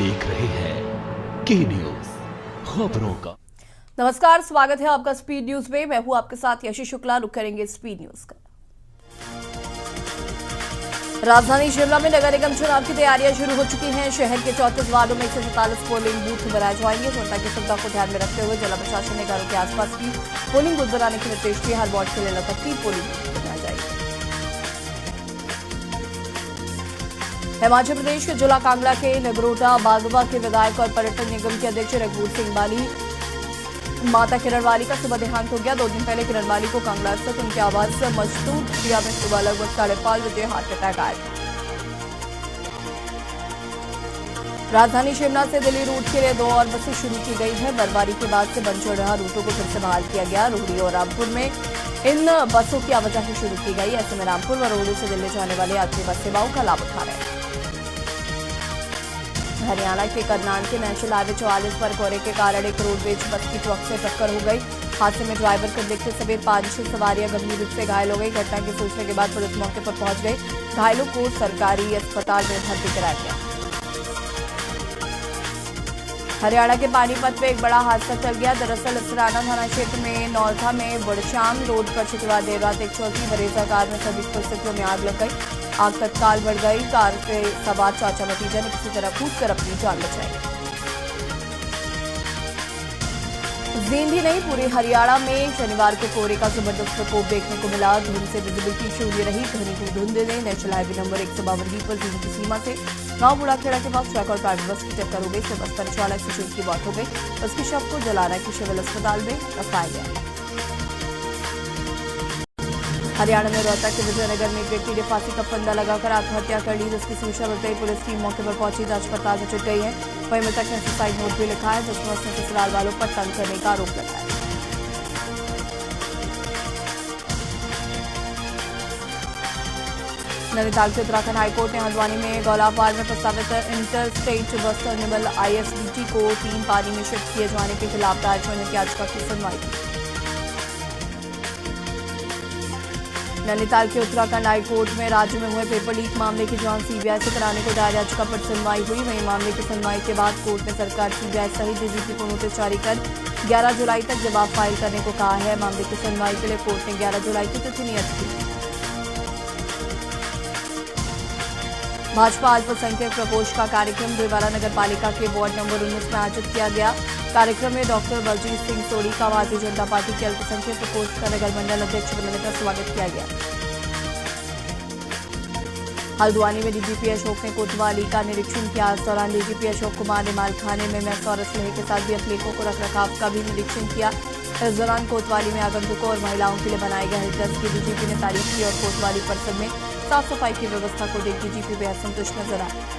देख रहे हैं के न्यूज खबरों का। नमस्कार, स्वागत है आपका स्पीड न्यूज में। मैं हूं आपके साथ यशी शुक्ला। रुक करेंगे स्पीड न्यूज का। राजधानी शिमला में नगर निगम चुनाव की तैयारियां शुरू हो चुकी हैं। शहर के 34 वार्डों में 147 पोलिंग बूथ बनाए जाएंगे। जनता की सुविधा को ध्यान में रखते हुए जिला प्रशासन ने घरों के आसपास की पोलिंग बूथ बनाने के निर्देश दिए। हर वार्ड के लिए लगभग 3 पोलिंग बूथ बनाए जाएंगे। हिमाचल प्रदेश के जिला कांगड़ा के नगरोटा बागवा के विधायक और पर्यटन निगम के अध्यक्ष रघुवीर सिंह बाली माता किरण वाली का सुबह देहांत हो गया। 2 दिन पहले किरण वाली को कांगड़ा स्थित उनके आवास मजदूरिया में सुबह लगभग 5:30 बजे हार्ट अटैक आया था। राजधानी शिमला से दिल्ली रूट के लिए 2 और बसें शुरू की गई है। बर्फबारी के बाद से बंद चल रहा रूटों को फिर से बहाल किया गया। रोहड़ी और रामपुर में इन बसों की आवाजाही शुरू की गई। ऐसे में रामपुर व रोहड़ी से दिल्ली जाने वाले यात्री बस सेवाओं का लाभ उठा रहे हैं। हरियाणा के करनाल के नेशनल हाईवे 44 पर कोहरे के कारण एक रोडवेज बस की ट्रक से टक्कर हो गई। हादसे में ड्राइवर को देखते समेत 5-6 सवारियां गंभीर रूप से घायल हो गई। घटना की सूचना के बाद पुलिस मौके पर पहुंच गई। घायलों को सरकारी अस्पताल में भर्ती कराया गया। हरियाणा के पानीपत में एक बड़ा हादसा चल गया। दरअसल इसराना थाना क्षेत्र में नौरथा में बड़शाम रोड पर शुक्रवार देर रात एक चौथी बरेजा कार में सभी परिस्थितियों में आग लग गई। आग तत्काल बढ़ गई। कार के सवार चाचा भतीजा ने किसी तरह कूदकर अपनी जान बचाई। जींद ही नहीं, पूरे हरियाणा में शनिवार को कोहरे का जबरदस्त प्रकोप देखने को मिला। धुंध से विजिबिलिटी शून्य रही। घनी धुंध ने नेशनल हाईवे नंबर 152 पर जींद की सीमा से गांव बुढ़ाखेड़ा के पास ट्रक और प्राइवेट बस की टक्कर हो गई। बस पर चालक की की मौत हो गई। बस के शव को जलाना के सिविल अस्पताल में रखाया गया। हरियाणा में रोहतक के विजयनगर में एक व्यक्ति ने फांसी का फंदा लगाकर आत्महत्या कर ली, जिसकी सूचना मिलते ही पुलिस टीम मौके पर पहुंची जांच पड़ताल में जुट गई है। वहीं मृतक ने सुसाइड नोट भी लिखा है, जिसमें उसने ससुराल वालों पर तंग करने का आरोप लगाया। नैनीताल के उत्तराखंड हाईकोर्ट ने हल्द्वानी में गौलापार में प्रस्तावित inter state bus terminal ISBT को 3 पानी में शिफ्ट किए जाने के खिलाफ दायर जनहित याचिका की सुनवाई की। नैनीताल के उत्तराखंड हाईकोर्ट में राज्य में हुए पेपर लीक मामले की जांच CBI से कराने को दायर याचिका पर सुनवाई हुई। वहीं मामले की सुनवाई के बाद कोर्ट ने सरकार CBI सहित DGP को नोटिस जारी कर 11 जुलाई तक जवाब फाइल करने को कहा है। मामले की सुनवाई के लिए कोर्ट ने 11 जुलाई की तिथि नियत की। भाजपा अल्पसंख्यक प्रकोष्ठ का कार्यक्रम डोईवाला नगर पालिका के वार्ड नंबर 19 में आयोजित किया गया। कार्यक्रम में डॉक्टर बलजीत सिंह सोढ़ी का भारतीय जनता पार्टी के अल्पसंख्यक प्रकोष्ठ का नगर मंडल अध्यक्ष बनने का स्वागत किया गया। हल्द्वानी में DGP अशोक ने कोतवाली का निरीक्षण किया। इस दौरान DGP अशोक कुमार ने मालखाने में मैस और असलहे के साथ भी अफ्रीकों को रखरखाव का भी निरीक्षण किया। इस दौरान कोतवाली में आगंतुकों और महिलाओं के लिए बनाए गए हेल्पडेस्क की DGP ने तारीफ की और कोतवाली परिसर में साफ सफाई की व्यवस्था को देख DGP बेहद संतुष्ट नजर आए।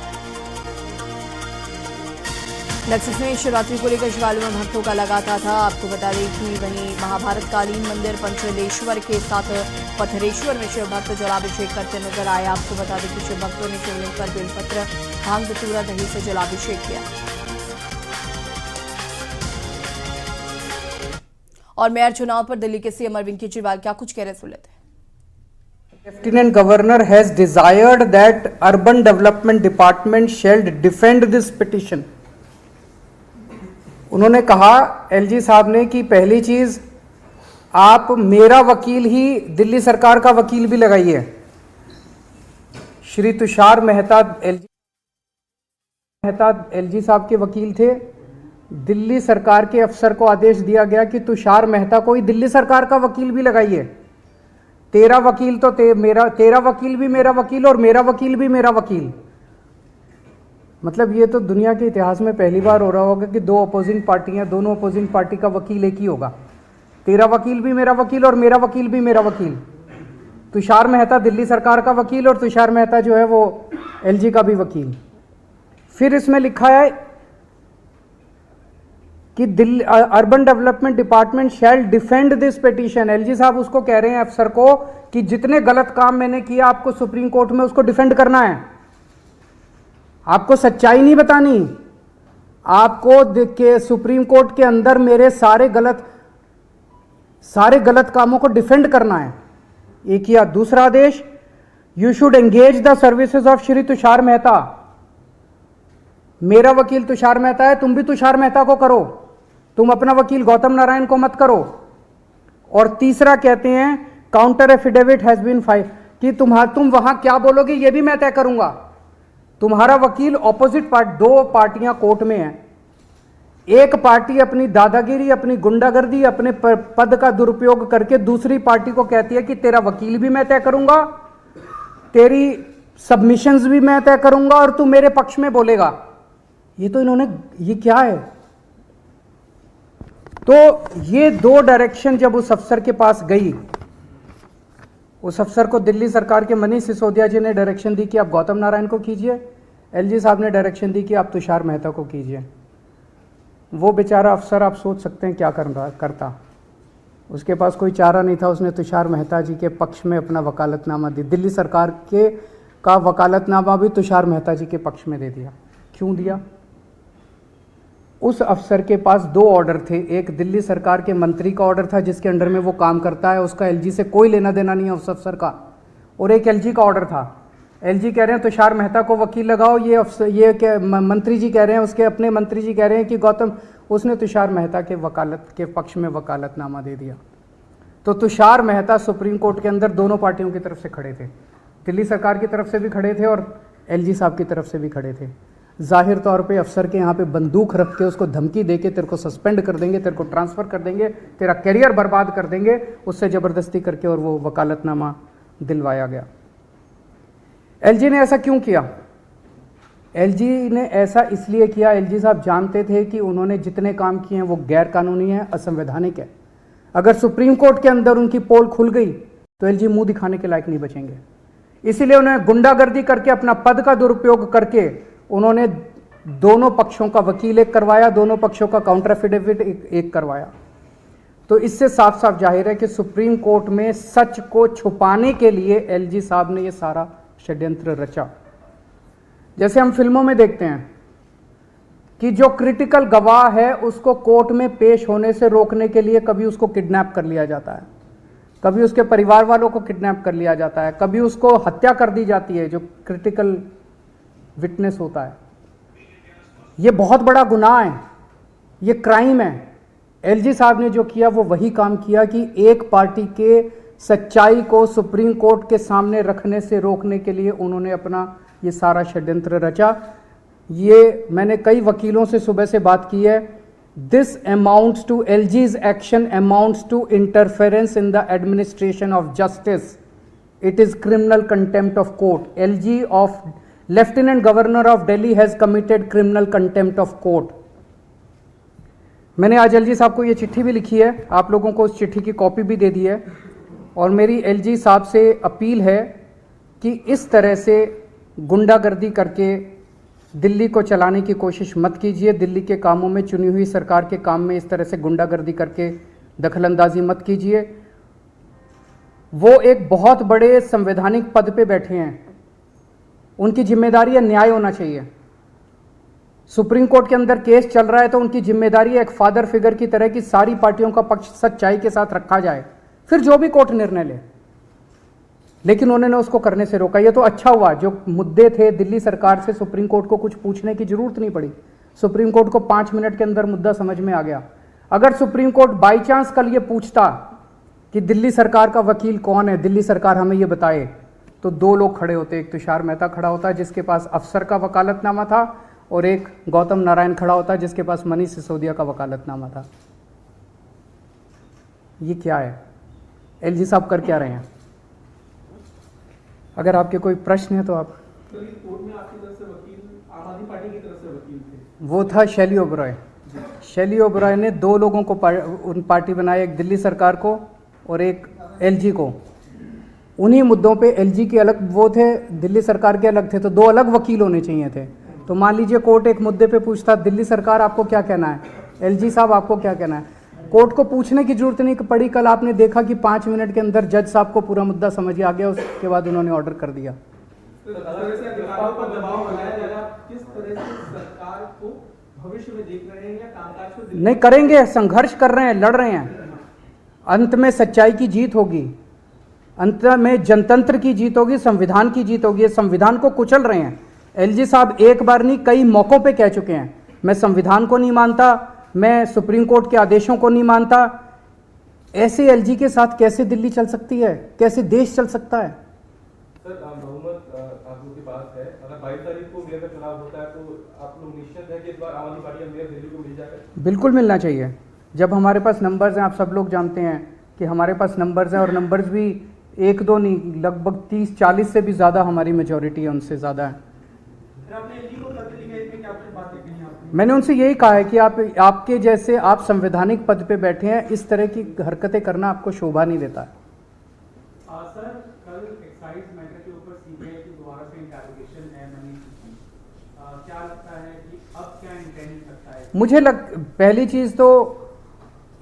नक्सस में शिवरात्रि को लेकर शिवालयों में भक्तों का लगातार था। आपको बता दें कि वहीं महाभारत कालीन मंदिर पंचलेश्वर के साथ पथरेश्वर में शिव भक्त जलाभिषेक करते नजर आए। आपको बता दें कि शिव भक्तों ने शिवलिंग पर बेलपत्र, भांग धतूरा, दही से जलाभिषेक किया। और मेयर चुनाव पर दिल्ली के CM अरविंद केजरीवाल क्या कुछ कह रहे सुन लेते हैं। Lieutenant Governor has desired that Urban Development Department shall defend this petition. उन्होंने कहा LG साहब ने कि पहली चीज आप मेरा वकील ही दिल्ली सरकार का वकील भी लगाइए। श्री तुषार मेहता LG साहब के वकील थे। दिल्ली सरकार के अफसर को आदेश दिया गया कि तुषार मेहता को ही दिल्ली सरकार का वकील भी लगाइए। तेरा वकील तो तेरा वकील भी मेरा वकील और मेरा वकील भी मेरा वकील। मतलब ये तो दुनिया के इतिहास में पहली बार हो रहा होगा कि 2 अपोजिंग पार्टियां, दोनों अपोजिंग पार्टी का वकील एक ही होगा। तेरा वकील भी मेरा वकील और मेरा वकील भी मेरा वकील। तुषार मेहता दिल्ली सरकार का वकील और तुषार मेहता जो है वो LG का भी वकील। फिर इसमें लिखा है कि Delhi urban development department shall defend this petition. LG साहब उसको कह रहे हैं अफसर को कि जितने गलत काम मैंने किया आपको सुप्रीम कोर्ट में उसको डिफेंड करना है। आपको सच्चाई नहीं बतानी, आपको देख के सुप्रीम कोर्ट के अंदर मेरे सारे गलत कामों को डिफेंड करना है। एक किया। दूसरा आदेश, you should engage the services of Shri Tushar Mehta. मेरा वकील तुषार मेहता है, तुम भी तुषार मेहता को करो, तुम अपना वकील गौतम नारायण को मत करो। और तीसरा कहते हैं counter affidavit has been file, कि तुम वहां क्या बोलोगे ये भी मैं तय करूंगा। तुम्हारा वकील ऑपोजिट दो पार्टियां कोर्ट में हैं, एक पार्टी अपनी दादागिरी, अपनी गुंडागर्दी, अपने पद का दुरुपयोग करके दूसरी पार्टी को कहती है कि तेरा वकील भी मैं तय करूंगा, तेरी सबमिशंस भी मैं तय करूंगा और तू मेरे पक्ष में बोलेगा। ये तो इन्होंने, ये क्या है? तो ये दो डायरेक्शन जब उस अफसर के पास गई, उस अफसर को दिल्ली सरकार के मनीष सिसोदिया जी ने डायरेक्शन दी कि आप गौतम नारायण को कीजिए, एलजी साहब ने डायरेक्शन दी कि आप तुषार मेहता को कीजिए। वो बेचारा अफसर, आप सोच सकते हैं क्या करता। उसके पास कोई चारा नहीं था, उसने तुषार मेहता जी के पक्ष में अपना वकालतनामा दी। दिल्ली सरकार का वकालतनामा भी तुषार मेहता जी के पक्ष में दे दिया। क्यों दिया? उस अफसर के पास दो ऑर्डर थे, एक दिल्ली सरकार के मंत्री का ऑर्डर था जिसके अंडर में वो काम करता है, उसका एलजी से कोई लेना देना नहीं है उस अफसर का, और एक एलजी का ऑर्डर था। एलजी कह रहे हैं तुषार मेहता को वकील लगाओ, ये मंत्री जी कह रहे हैं, उसके अपने मंत्री जी कह रहे हैं कि गौतम, उसने तुषार मेहता के वकालत के पक्ष में वकालतनामा दे दिया। तो तुषार मेहता सुप्रीम कोर्ट के अंदर दोनों पार्टियों की तरफ से खड़े थे, दिल्ली सरकार की तरफ से भी खड़े थे और एलजी साहब की तरफ से भी खड़े थे। जाहिर तौर पे अफसर के यहाँ पे बंदूक रख के उसको धमकी दे के तेरे को सस्पेंड कर देंगे, तेरे को ट्रांसफ़र कर देंगे, तेरा करियर बर्बाद कर देंगे, उससे ज़बरदस्ती करके और वो वकालतनामा दिलवाया गया। एलजी ने ऐसा क्यों किया? एलजी ने ऐसा इसलिए किया, एलजी साहब जानते थे कि उन्होंने जितने काम किए हैं वो गैर कानूनी है, असंवैधानिक है। अगर सुप्रीम कोर्ट के अंदर उनकी पोल खुल गई तो एलजी मुंह दिखाने के लायक नहीं बचेंगे। इसीलिए उन्हें गुंडागर्दी करके, अपना पद का दुरुपयोग करके उन्होंने दोनों पक्षों का वकील एक करवाया, दोनों पक्षों का काउंटर एफिडेविट एक करवाया। तो इससे साफ साफ जाहिर है कि सुप्रीम कोर्ट में सच को छुपाने के लिए एलजी साहब ने यह सारा षड्यंत्र रचा। जैसे हम फिल्मों में देखते हैं कि जो क्रिटिकल गवाह है उसको कोर्ट में पेश होने से रोकने के लिए कभी उसको किडनैप कर लिया जाता है, कभी उसके परिवार वालों को किडनैप कर लिया जाता है, कभी उसको हत्या कर दी जाती है जो क्रिटिकल विटनेस होता है। ये बहुत बड़ा गुनाह है, ये क्राइम है। एलजी साहब ने जो किया वो वही काम किया कि एक पार्टी के सच्चाई को सुप्रीम कोर्ट के सामने रखने से रोकने के लिए उन्होंने अपना ये सारा षड्यंत्र रचा। ये मैंने कई वकीलों से सुबह से बात की है। This amounts to, LG's action amounts to interference in the administration of justice. It is criminal contempt of court. LG of lieutenant governor of Delhi has committed criminal contempt of court. मैंने आज एलजी साहब को ये चिट्ठी भी लिखी है, आप लोगों को उस चिट्ठी की कॉपी भी दे दी है, और मेरी एलजी साहब से अपील है कि इस तरह से गुंडागर्दी करके दिल्ली को चलाने की कोशिश मत कीजिए। दिल्ली के कामों में, चुनी हुई सरकार के काम में इस तरह से गुंडागर्दी करके दखलंदाजी मत कीजिए। वो एक बहुत बड़े संवैधानिक पद पे बैठे हैं, उनकी जिम्मेदारी है न्याय होना चाहिए। सुप्रीम कोर्ट के अंदर केस चल रहा है तो उनकी जिम्मेदारी है एक फादर फिगर की तरह कि सारी पार्टियों का पक्ष सच्चाई के साथ रखा जाए, फिर जो भी कोर्ट निर्णय ले। लेकिन उन्होंने उसको करने से रोका। ये तो अच्छा हुआ, जो मुद्दे थे दिल्ली सरकार से सुप्रीम कोर्ट को कुछ पूछने की जरूरत नहीं पड़ी। सुप्रीम कोर्ट को 5 मिनट के अंदर मुद्दा समझ में आ गया। अगर सुप्रीम कोर्ट बाई चांस कल ये पूछता कि दिल्ली सरकार का वकील कौन है, दिल्ली सरकार हमें ये बताए, तो 2 लोग खड़े होते। एक तुषार मेहता खड़ा होता जिसके पास अफसर का वकालतनामा था, और एक गौतम नारायण खड़ा होता जिसके पास मनीष सिसोदिया का वकालतनामा था। ये क्या है? एलजी साहब कर क्या रहे हैं? अगर आपके कोई प्रश्न है तो आप। कोर्ट में आपकी तरफ से वकील, आम आदमी पार्टी की तरफ से वकील थे, वो था शैली ओबरॉय। शैली ओबरॉय ने 2 लोगों को पार्टी बनाया, एक दिल्ली सरकार को और एक एलजी को। उन्हीं मुद्दों पे एलजी के अलग वो थे, दिल्ली सरकार के अलग थे, तो 2 अलग वकील होने चाहिए थे। तो मान लीजिए कोर्ट एक मुद्दे पे पूछता, दिल्ली सरकार आपको क्या कहना है, एलजी साहब आपको क्या कहना है, कोर्ट को पूछने की जरूरत नहीं पड़ी। कल आपने देखा कि 5 मिनट के अंदर जज साहब को पूरा मुद्दा समझ आ गया, उसके बाद उन्होंने ऑर्डर कर दिया। किस तरह से सरकार को भविष्य में देख रहे हैं या कामकाज को नहीं करेंगे, संघर्ष कर रहे हैं, लड़ रहे हैं। अंत में सच्चाई की जीत होगी, अंत में जनतंत्र की जीत होगी, संविधान की जीत होगी। संविधान को कुचल रहे हैं, एलजी साहब एक बार नहीं कई मौक़ों पे कह चुके हैं, मैं संविधान को नहीं मानता, मैं सुप्रीम कोर्ट के आदेशों को नहीं मानता। ऐसे एलजी के साथ कैसे दिल्ली चल सकती है, कैसे देश चल सकता है? सर बहुमत आप लोग के पास है, अगर 22 तारीख को मेयर का चुनाव होता है तो आप लोग निश्चित है कि इस बार आम आदमी पार्टी का मेयर दिल्ली को मिल जाएगा? बिल्कुल मिलना चाहिए। जब हमारे पास नंबर्स हैं, आप सब लोग जानते हैं कि हमारे पास नंबर्स हैं, और नंबर्स भी एक दो नहीं, लगभग 30-40 से भी ज़्यादा हमारी मेजॉरिटी है, उनसे ज़्यादा है। मैंने उनसे यही कहा है कि आपके जैसे आप संवैधानिक पद पे बैठे हैं, इस तरह की हरकतें करना आपको शोभा नहीं देता है। सर कल एक्साइज मैटर के ऊपर सीबीआई की दोबारा से इंटेरोगेशन है मनीष की, क्या लगता है कि अब क्या इंटेंट सकता है? पहली चीज़ तो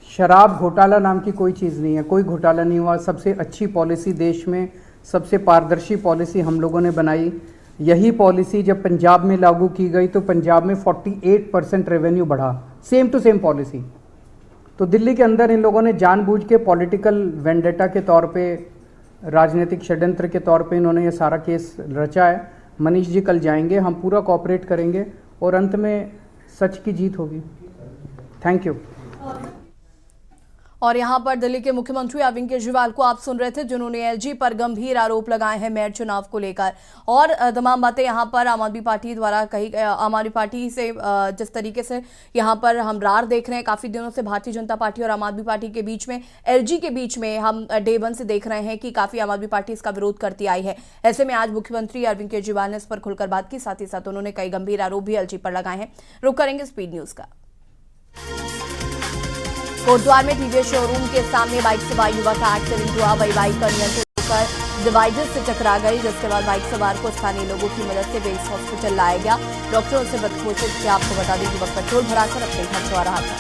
शराब घोटाला नाम की कोई चीज़ नहीं है, कोई घोटाला नहीं हुआ। सबसे अच्छी पॉलिसी देश में, सबसे पारदर्शी पॉलिसी हम लोगों ने बनाई। यही पॉलिसी जब पंजाब में लागू की गई तो पंजाब में 48% रेवेन्यू बढ़ा, सेम टू सेम पॉलिसी। तो दिल्ली के अंदर इन लोगों ने जानबूझ के पॉलिटिकल वेंडेटा के तौर पे, राजनीतिक षड्यंत्र के तौर पे इन्होंने ये सारा केस रचा है। मनीष जी कल जाएंगे, हम पूरा कोऑपरेट करेंगे और अंत में सच की जीत होगी। Thank you. और यहां पर दिल्ली के मुख्यमंत्री अरविंद केजरीवाल को आप सुन रहे थे, जिन्होंने एलजी पर गंभीर आरोप लगाए हैं मेयर चुनाव को लेकर, और तमाम बातें यहां पर आम आदमी पार्टी द्वारा कही। आम आदमी पार्टी से जिस तरीके से यहां पर हम रार देख रहे हैं काफी दिनों से, भारतीय जनता पार्टी और आम आदमी पार्टी के बीच में, एलजी के बीच में हम डे 1 से देख रहे हैं कि काफी आम आदमी पार्टी इसका विरोध करती आई है। ऐसे में आज मुख्यमंत्री अरविंद केजरीवाल ने इस पर खुलकर बात की, साथ ही साथ उन्होंने कई गंभीर आरोप भी एलजी पर लगाए हैं। रुक करेंगे स्पीड न्यूज का। कोटद्वार में टीवीएस शोरूम के सामने बाइक सवार युवक का एक्सीडेंट हुआ। वही बाइक का नियंत्रण होकर डिवाइडर से टकरा गई, जिसके बाद बाइक सवार को स्थानीय लोगों की मदद से बेस हॉस्पिटल लाया गया। डॉक्टरों से मृत घोषित किया। आपको बता दें युवक पेट्रोल भराकर अपने घर जा रहा था।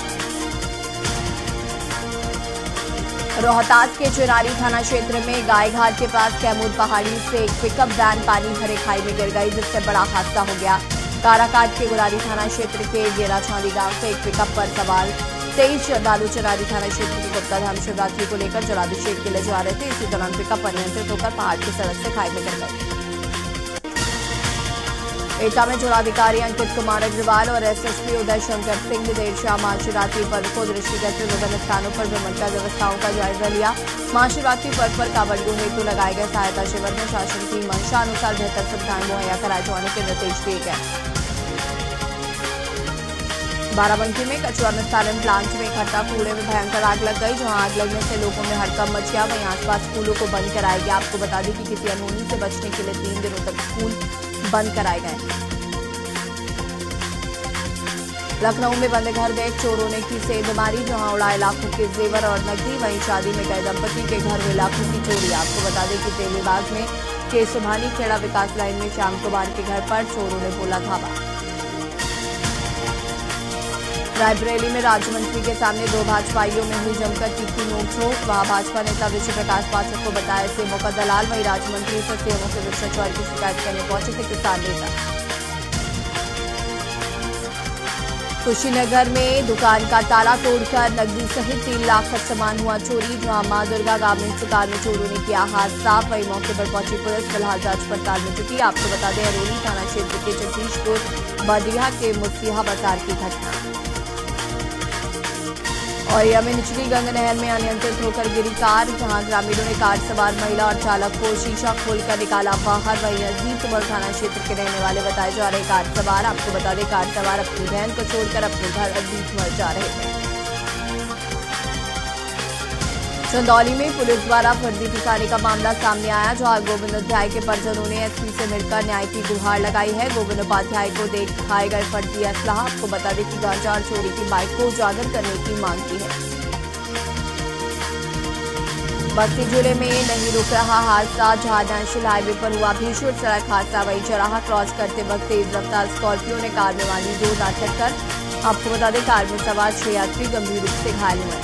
रोहतास के चिनारी थाना क्षेत्र में गायघाट के पास कैमूर पहाड़ी से एक पिकअप वैन पानी भरे खाई में गिर गई, जिससे बड़ा हादसा हो गया। काराकाट के गुरारी थाना क्षेत्र के गेरा छांदी गांव से एक पिकअप पर सवार 23 श्रद्धालु चिनारी थाना क्षेत्र के गुप्ता धाम शिवरात्रि को लेकर जलाभिषेक के लिए जा रहे थे। इसी दौरान पिकअप अनियंत्रित होकर पहाड़ की सड़क से खाई में गिर गई। एटा में जिलाधिकारी अंकित कुमार अग्रवाल और एसएसपी उदय शंकर सिंह ने देर शाम महाशिवरात्रि पर्व को दृष्टिगत विभिन्न स्थानों पर भ्रमण कर व्यवस्थाओं का जायजा लिया। महाशिवरात्रि पर्व पर कांवड़ियों हेतु लगाए गए सहायता शिविर में शासन की मंशा अनुसार बेहतर सुविधाएं मुहैया कराए जाने के निर्देश दिए गए। बाराबंकी में कचरा निस्तारण प्लांट में इकट्ठा कूड़े में भयंकर आग लग गई, जहां आग लगने से लोगों में हड़कंप मच गया। वहीं आसपास स्कूलों को बंद कराया गया। आपको बता दें कि किसी अनहोनी से बचने के लिए 3 दिनों तक स्कूल बंद कराए गए। लखनऊ में बंद घर में चोरों ने की सेंधमारी, जहां उड़ाए लाखों के जेवर और नकदी। वहीं शादी में गए दंपति के घर हुए लाखों की चोरी। आपको बता दें कि तेलीबाग में के सुभानी खेड़ा विकास लाइन में श्याम कुमार के घर पर चोरों ने बोला धावा। रायबरेली में राज्य मंत्री के सामने 2 भाजपाइयों में हुई जमकर तीखी नोकझोंक। वहां भाजपा नेता विजय प्रकाश पाठक को बताया सीएमओ का दलाल। वहीं राज्य मंत्री से सीएमओ के भ्रष्टाचार की शिकायत करने पहुंचे थे किसान नेता। कुशीनगर में दुकान का ताला तोड़कर नकदी सहित 3 लाख का सामान हुआ चोरी, जहां मां दुर्गा गार्मेंट्स दुकान में चोरों ने किया हाथ साफ। वहीं मौके पर पहुंची पुलिस फिलहाल जांच पड़ताल में जुटी। आपको बता दें अरोली थाना क्षेत्र के जगदीशपुर बदिया के मुस्लिहा बाजार की घटना। और यह में निचली गंगा नहर में अनियंत्रित होकर गिरी कार, जहां ग्रामीणों ने कार सवार महिला और चालक को शीशा खोलकर निकाला बाहर। वहीं अजीतमल थाना क्षेत्र के रहने वाले बताए जा रहे कार सवार, आपको बता दें कार सवार अपनी बहन को छोड़कर अपने घर अजीतमल जा रहे थे। चंदौली में पुलिस द्वारा फर्जी फंसाने का मामला सामने आया, जहां गोविंद उपाध्याय के परिजनों ने एसपी से मिलकर न्याय की गुहार लगाई है। गोविंद उपाध्याय को दिखाए गए फर्जी असलाह। आपको बता दें कि गांजा और चोरी की बाइक को उजागर करने की मांग की है। बस्ती जिले में नहीं रुक रहा हादसा, जहां नेशनल हाईवे पर हुआ भीषण सड़क हादसा। वहीं चौराहा क्रॉस करते वक्त तेज रफ्तार स्कॉर्पियो ने कार में मारी जोरदार टक्कर। आपको बता दें कार में सवार 6 यात्री गंभीर रूप से घायल हुए।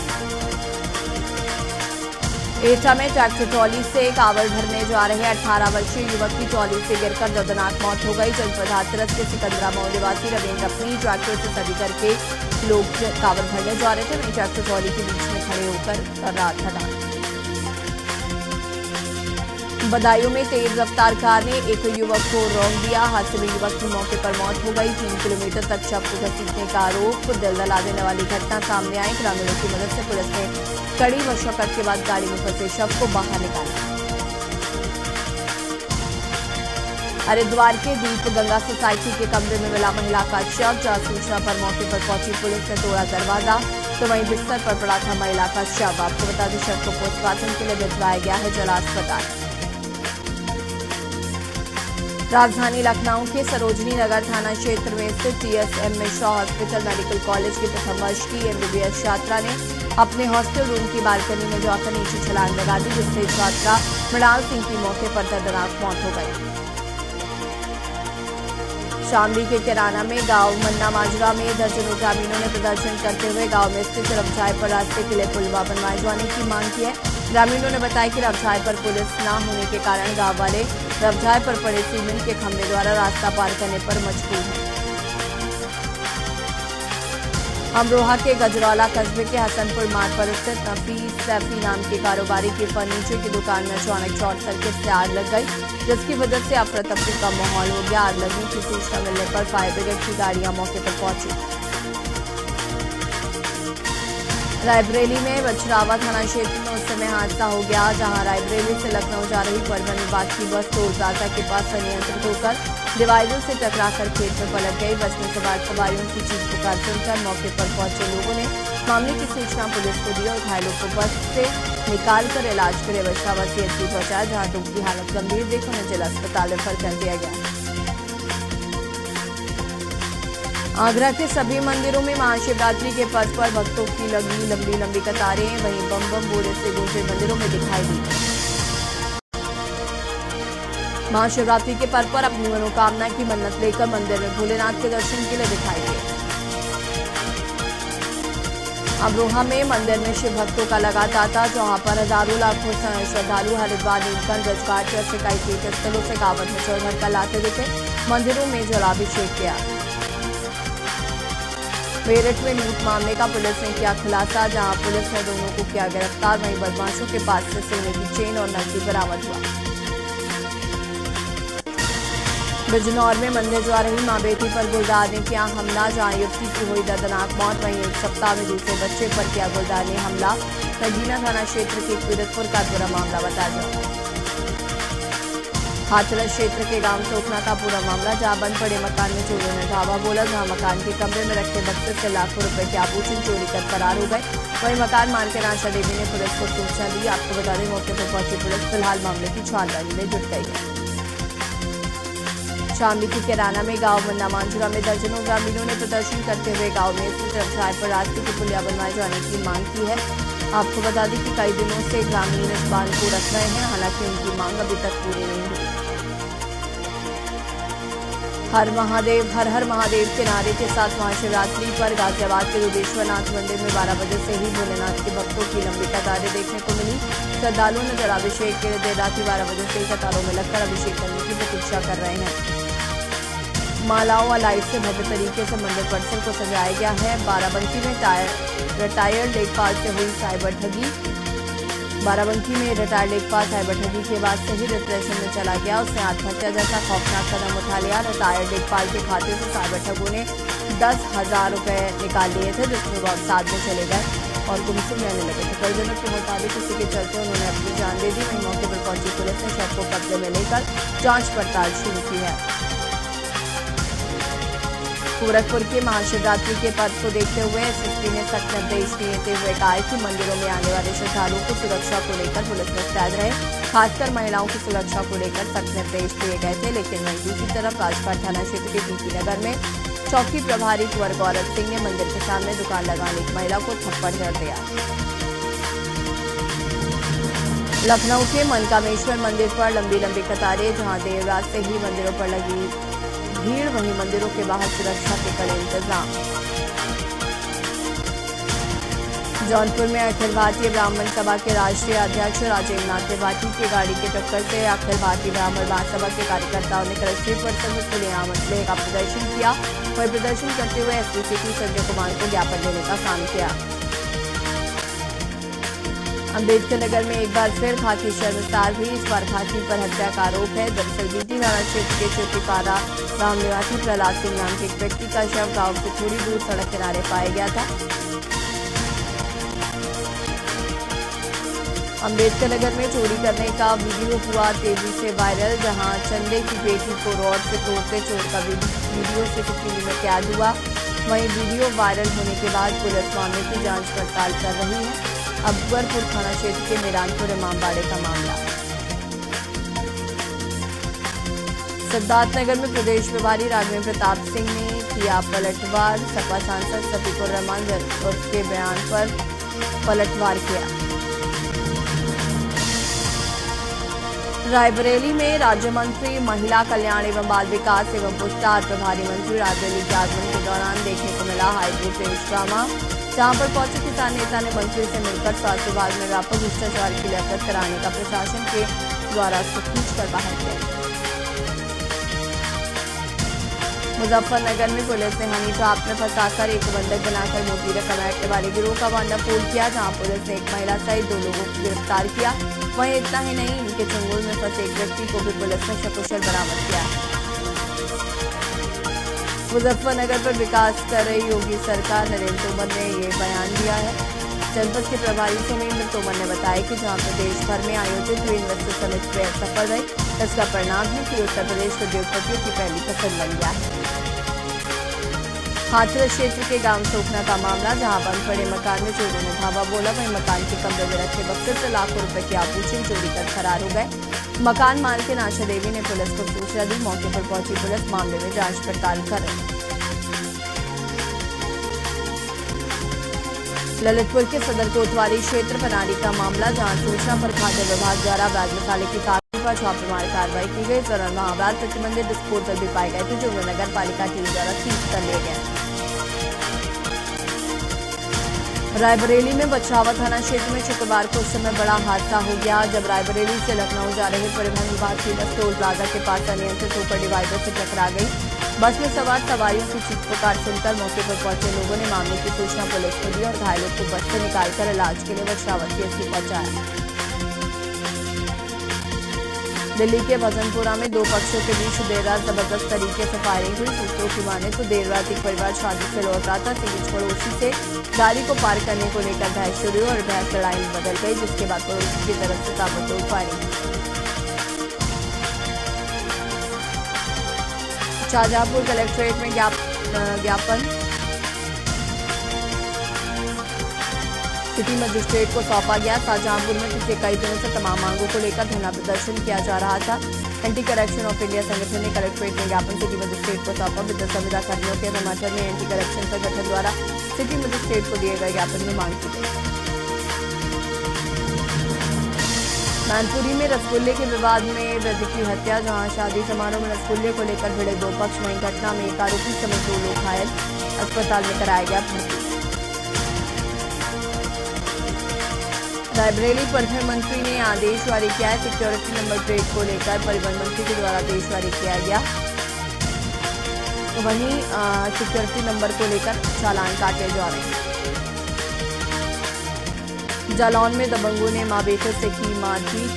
एटा में ट्रैक्टर ट्रॉली से कावड़ भरने जा रहे 18 वर्षीय युवक की ट्रॉली से गिरकर दर्दनाक मौत हो गई। जनपद हाथरस के सिकंदराबाद निवासी रविंद्र अपनी ट्रैक्टर से सभी करके लोग कावड़ भरने जा रहे थे। वहीं ट्रैक्टर ट्रॉली के बीच में खड़े होकर कर रहा था डांस। बदायूं में तेज रफ्तार कार ने एक युवक को रौंद दिया। हादसे में युवक की मौके पर मौत हो गई। 3 किलोमीटर तक शव को घसीटने का आरोप दलदला देने वाली घटना सामने आई। ग्रामीणों की मदद से पुलिस ने कड़ी मशक्कत के बाद गाड़ी में फंसे शव को बाहर निकाला। हरिद्वार के दीप गंगा सोसाइटी के कमरे में मिला महिला का शव। जहां सूचना पर मौके पर पहुंची पुलिस ने तोड़ा दरवाजा तो वहीं बिस्तर पर पड़ा था महिला का शव। आपको बता दें शव को पोस्टमार्टम के लिए भिजवाया गया है जिला अस्पताल। राजधानी लखनऊ के सरोजनी नगर थाना क्षेत्र में स्थित TSM Mishra hospital medical college के प्रथम वर्ष की MBBS छात्रा ने अपने हॉस्टल रूम की बालकनी में जाकर नीचे छलांग लगा दी, जिससे छात्रा मृणाल सिंह की मौके पर दर्दनाक मौत हो गई। शामली के किराना में गांव मन्ना माजरा में दर्जनों ग्रामीणों ने प्रदर्शन करते हुए गांव में स्थित रमझाई पर रास्ते के लिए पुल बनवाए जाने की मांग की है। ग्रामीणों ने बताया कि रमझाई पर पुलिस न होने के कारण गांव वाले रमझाई पर पड़े सीमेंट के खंभे द्वारा रास्ता पार करने पर मजबूर हैं। अमरोहा के गजरौला कस्बे के हसनपुर मार्ग पर स्थित नफीस सैफी नाम के कारोबारी की फर्नीचर की दुकान में अचानक शॉर्ट सर्किट से आग लग गई, जिसकी वजह से अफरा तफरी का माहौल हो गया। आग लगने की सूचना मिलने पर फायर ब्रिगेड की गाड़ियां मौके पर पहुंची। रायबरेली में बछरावा थाना क्षेत्र में उस समय हादसा हो गया जहां रायबरेली से लखनऊ जा रही परिवहन विभाग की बस टोल प्लाजा के पास अनियंत्रित होकर डिवाइडर से टकराकर खेत में पलट गई। बस में सवार सवारियों की चीख पुकार सुनकर मौके पर पहुंचे लोगों ने मामले की सूचना पुलिस को दी और घायलों को बस से निकालकर इलाज के लिए बछरावा CHC पहुंचाया, जहां 2 की हालत गंभीर देख उन्हें जिला अस्पताल रेफर कर दिया गया। आगरा के सभी मंदिरों में महाशिवरात्रि के पर्व पर भक्तों की लगी लंबी कतारें, वहीं बम बम बोले से गूंजे मंदिरों में दिखाई दी। महाशिवरात्रि के पर्व पर अपनी मनोकामना की मन्नत लेकर मंदिर में भोलेनाथ के दर्शन के लिए दिखाई दिए। अमरोहा में मंदिर में शिव भक्तों का लगा तांता, जहां पर हजारों लाखों श्रद्धालु हरिद्वार नीलकंठ ब्रजघाट जैसे कई तीर्थस्थलों से कांवड़ में चढ़ कर लाते दिखे। मंदिरों में जलाभिषेक किया। मेरठ में लूट मामले का पुलिस ने किया खुलासा, जहां पुलिस ने दोनों को किया गिरफ्तार। वहीं बदमाशों के पास से सोने की चेन और नकदी बरामद हुआ। बिजनौर में मंदिर जा रही मां बेटी पर गुलदार ने किया हमला, जहां युवती की हुई दर्दनाक मौत। वहीं एक सप्ताह में दूसरे बच्चे पर किया गुलदार ने हमला। नगीना थाना क्षेत्र के पीरतपुर का पूरा मामला बताया जाए। हाथरस क्षेत्र के गांव सोखना का पूरा मामला, जहां बंद पड़े मकान में चोरों ने धावा बोला, जहां मकान के कमरे में रखे बक्से से लाखों रुपए के आभूषण चोरी कर फरार हो गए। वहीं मकान मालकिन आशा देवी ने पुलिस को सूचना दी। आपको बता दें मौके पर पहुंची पुलिस फिलहाल मामले की छानबीन में जुट गई है। शामली के किराना में गांव मन्ना मांझरा में दर्जनों ग्रामीणों ने प्रदर्शन करते हुए गांव में स्थित रमझाई पर रास्ते की पुलिया बनवाए जाने की मांग की है। आपको बता दें कि कई दिनों से ग्रामीण इस बांध को रख रहे हैं, हालांकि उनकी मांग अभी तक पूरी नहीं हुई। हर हर महादेव के नारे के साथ महाशिवरात्रि पर गाजियाबाद के दुधेश्वरनाथ मंदिर में 12 बजे से ही भोलेनाथ के भक्तों की लंबी कतारें देखने को मिली। श्रद्धालुओं ने जलाभिषेक के लिए देर रात 12 बजे से ही कतारों में लगकर अभिषेक करने की प्रतीक्षा कर रहे हैं। मालाओं व लाइट से भव्य तरीके से मंदिर परिसर को सजाया गया है। बाराबंकी में रिटायर्ड लेखपाल से हुई साइबर ठगी। बाराबंकी में रिटायर्ड लेखपाल साइबर ठगी के बाद से ही डिप्रेशन में चला गया। उसने आत्महत्या जैसा खौफनाक कदम उठा लिया। रिटायर्ड लेखपाल के खाते से साइबर ठगों ने 10,000 रुपए निकाल लिए थे, जिसमें वो साथ में चले गए और गुमसुम रहने लगे थे। परिजनों के मुताबिक इसी के चलते उन्होंने अपनी जान दे दी। वहीं मौके पर पहुंची पुलिस ने शव को कब्जे में लेकर जांच पड़ताल शुरू की है। गोरखपुर के महाशिवरात्रि के पर्व को देखते हुए SSP ने सख्त निर्देश देते हुए कहा कि मंदिरों में आने वाले श्रद्धालुओं को सुरक्षा को लेकर पुलिस मुस्तैद रहे। खासकर महिलाओं की सुरक्षा को लेकर सख्त निर्देश दिए गए थे। लेकिन वहीं दूसरी तरफ राजपाट थाना क्षेत्र के TP नगर में चौकी प्रभारी कुंवर गौरव सिंह ने मंदिर के सामने दुकान लगाने एक महिला को थप्पड़ जड़ दिया। लखनऊ के मनकामेश्वर मंदिर पर लंबी कतारें, जहां देर रात से ही मंदिरों पर लगी भीड़, वहीं मंदिरों के बाहर सुरक्षा के कड़े इंतजाम। जौनपुर में अखिल भारतीय ब्राह्मण सभा के राष्ट्रीय अध्यक्ष राजेंद्र नाथ त्रिपाठी की गाड़ी की टक्कर से अखिल भारतीय ब्राह्मण महासभा के कार्यकर्ताओं ने कलेक्ट्रेट परिसर में खुलेआम असले का प्रदर्शन किया। वही प्रदर्शन करते हुए SPCP संजय कुमार को ज्ञापन देने का काम किया। अम्बेडकर नगर में एक बार फिर खाकी शर्मसार हुई। इस बार खाकी पर हत्या का आरोप है। दरअसल बीती थाना क्षेत्र के चोटीपारा गांव निवासी प्रहलाद सिंह नाम के एक व्यक्ति का शव गांव से थोड़ी दूर सड़क किनारे पाया गया था। अम्बेडकर नगर में चोरी करने का वीडियो हुआ तेजी से वायरल, जहां चंदे की बेटी को रॉड से तोड़ते चोर का वीडियो सीसीटीवी में कैद हुआ। वहीं वीडियो वायरल होने के बाद पुलिस मामले की जांच पड़ताल कर रही है। अकबरपुर थाना क्षेत्र के मीरानपुर इमामबाड़े का मामला। सिद्धार्थनगर में प्रदेश प्रभारी राघवेंद्र प्रताप सिंह ने किया पलटवार। सपा सांसद शफीकुर रहमान के बयान पर पलटवार किया। रायबरेली में राज्य मंत्री महिला कल्याण एवं बाल विकास एवं पुरस्कार प्रभारी मंत्री रायबरेली के आगमन के दौरान देखने को मिला हाईवे पेश ड्रामा, जहां पर पहुंचे किसान नेता ने मंत्री से मिलकर स्वास्थ्य विभाग में व्यापक भ्रष्टाचार की लियाकत कराने का प्रशासन के द्वारा खींचकर बाहर किया। मुजफ्फरनगर में पुलिस ने हनी ट्रैप में फंसाकर एक बंधक बनाकर मोती रकम एक्ट वाले गिरोह का भंडाफोड़ किया, जहां पुलिस ने एक महिला सहित 2 लोगों को गिरफ्तार किया। वहीं इतना ही नहीं, इनके चंगुल में फंसे एक व्यक्ति को भी पुलिस ने सकुशल बरामद किया है। मुजफ्फरनगर पर विकास कर रही योगी सरकार, नरेंद्र तोमर ने ये बयान दिया है। जनपद के प्रभारी सुमेंद्र तोमर ने बताया कि जहां प्रदेश भर में आयोजित हुई इन्वेस्टर समिट फेयर सफल रही, इसका परिणाम है कि उत्तर प्रदेश उद्योगपतियों की पहली पसंद बन गया है। हाथरस क्षेत्र के गांव सोखना का मामला, जहां बंद पड़े मकान में चोरों ने धावा बोला। वहीं मकान के कमरे में रखे बक्से से लाखों रुपए के आभूषण चोरी कर फरार हो गए। मकान मालकिन आशा देवी ने पुलिस को सूचना दी। मौके पर पहुंची पुलिस मामले में जांच पड़ताल कर रही है। ललितपुर के सदर कोतवाली क्षेत्र पनारी का मामला, जहां सूचना पर खाद्य विभाग द्वारा बैग मसाले की फैक्ट्री पर छापेमार कार्रवाई की गई। इस दौरान महावरात प्रतिबंधित डिस्पोजल भी पाए गए थे, जो नगर पालिका टीम द्वारा सीज कर लिए गए। रायबरेली में बछरावा थाना क्षेत्र में शुक्रवार को उस समय बड़ा हादसा हो गया, जब रायबरेली से लखनऊ जा रहे परिवहन विभाग की बस टोल प्लाजा के पास अनियंत्रित होकर डिवाइडर से टकरा गई। बस में सवार सवारियों की चीख पुकार सुनकर मौके पर पहुंचे लोगों ने मामले की सूचना पुलिस को दी और घायलों को बस से निकालकर इलाज के लिए बछरावा सीएचसी पहुंचाया। दिल्ली के भजनपुरा में 2 पक्षों के बीच देर रात जबरदस्त तरीके से फायरिंग हुई। सूत्रों की माने तो देर रात एक परिवार शादी से लौट रहा था। इसी बीच पड़ोसी से गाड़ी को पार करने को लेकर बहस शुरू हुई और बहस लड़ाई में बदल गई, जिसके बाद पड़ोसी की तरफ से ताबड़तोड़ फायरिंग हुई। शाहजहांपुर कलेक्ट्रेट में ज्ञापन सिटी मजिस्ट्रेट को सौंपा गया। शाहजहांपुर में पिछले कई दिनों से तमाम मांगों को लेकर धरना प्रदर्शन किया जा रहा था। एंटी करप्शन ऑफ इंडिया संगठन ने कलेक्ट्रेट में ज्ञापन सिटी मजिस्ट्रेट को सौंपा। विद्युत संविदा कर्मियों के समर्थन में एंटी करप्शन संगठन द्वारा सिटी मजिस्ट्रेट को दिए गए ज्ञापन में मांग की गई। मैनपुरी में रसगुल्ले के विवाद में वृद्ध की हत्या, जहां शादी समारोह में रसगुल्ले को लेकर भिड़े 2 पक्ष। वहीं घटना में एक आरोपी समेत 2 लोग घायल, अस्पताल में कराया गया भर्ती। रायबरेली परिवहन मंत्री ने आदेश जारी किया है। सिक्योरिटी नंबर प्लेट को लेकर परिवहन मंत्री के द्वारा आदेश जारी किया गया। वहीं सिक्योरिटी नंबर को लेकर चालान काटे जा रहे हैं। जालौन में दबंगों ने मां बेटे से की मारपीट।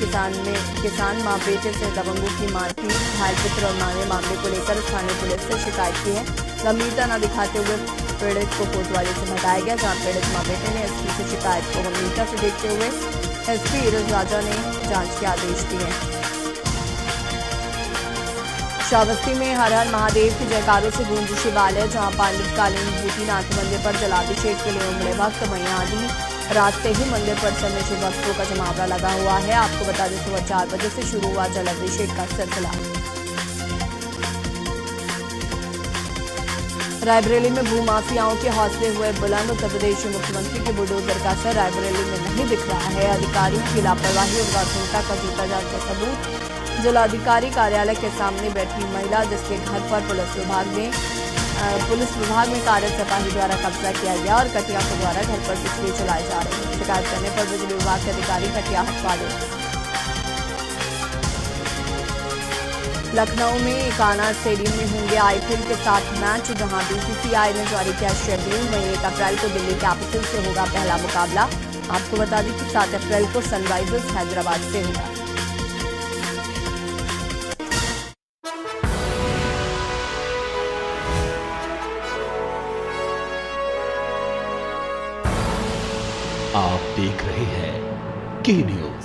किसान मां बेटे से दबंगों की मारपीट। घायल पुत्र और मां ने मामले को लेकर स्थानीय पुलिस से शिकायत की है। गंभीरता न दिखाते हुए पीड़ित को कोतवाली से हटाया गया, जहां पीड़ित मां बेटे ने एसपी से शिकायत को गंभीरता से देखते हुए एसपी इरज राजा ने जांच के आदेश दिए। श्रावस्ती में हर हर महादेव के जयकारों से गूंज शिवालय, जहां पांडितकालीन भूतिनाथ मंदिर पर जलाभिषेक के लिए उमड़े भक्त। वहीं आदि रात से ही मंदिर परिसर में शिव भक्तों का जमावड़ा लगा हुआ है। आपको बता दें सुबह 4 बजे से शुरू हुआ जलाभिषेक का सिलसिला। रायबरेली में भूमाफियाओं के हौसले हुए बुलंद। उत्तर प्रदेश के मुख्यमंत्री के बुलडोजर का असर रायबरेली में नहीं दिख रहा है। अधिकारियों की लापरवाही और उदासीनता का जीता जागता सबूत। जिलाधिकारी कार्यालय के सामने बैठी महिला, जिसके घर पर पुलिस विभाग में कार्यरत सिपाही द्वारा कब्जा किया गया और कटिया के द्वारा घर पर बिजली चलाए जा रहे हैं। शिकायत करने पर बिजली विभाग के अधिकारी कटिया हटवा देते। लखनऊ में एकाना स्टेडियम में होंगे आईपीएल के 7 मैच, जहां बीसीसीआई ने जारी किया शेड्यूल। वहीं 1 अप्रैल को दिल्ली कैपिटल्स से होगा पहला मुकाबला। आपको बता दें कि 7 अप्रैल को सनराइजर्स हैदराबाद से होगा। आप देख रहे हैं के न्यूज।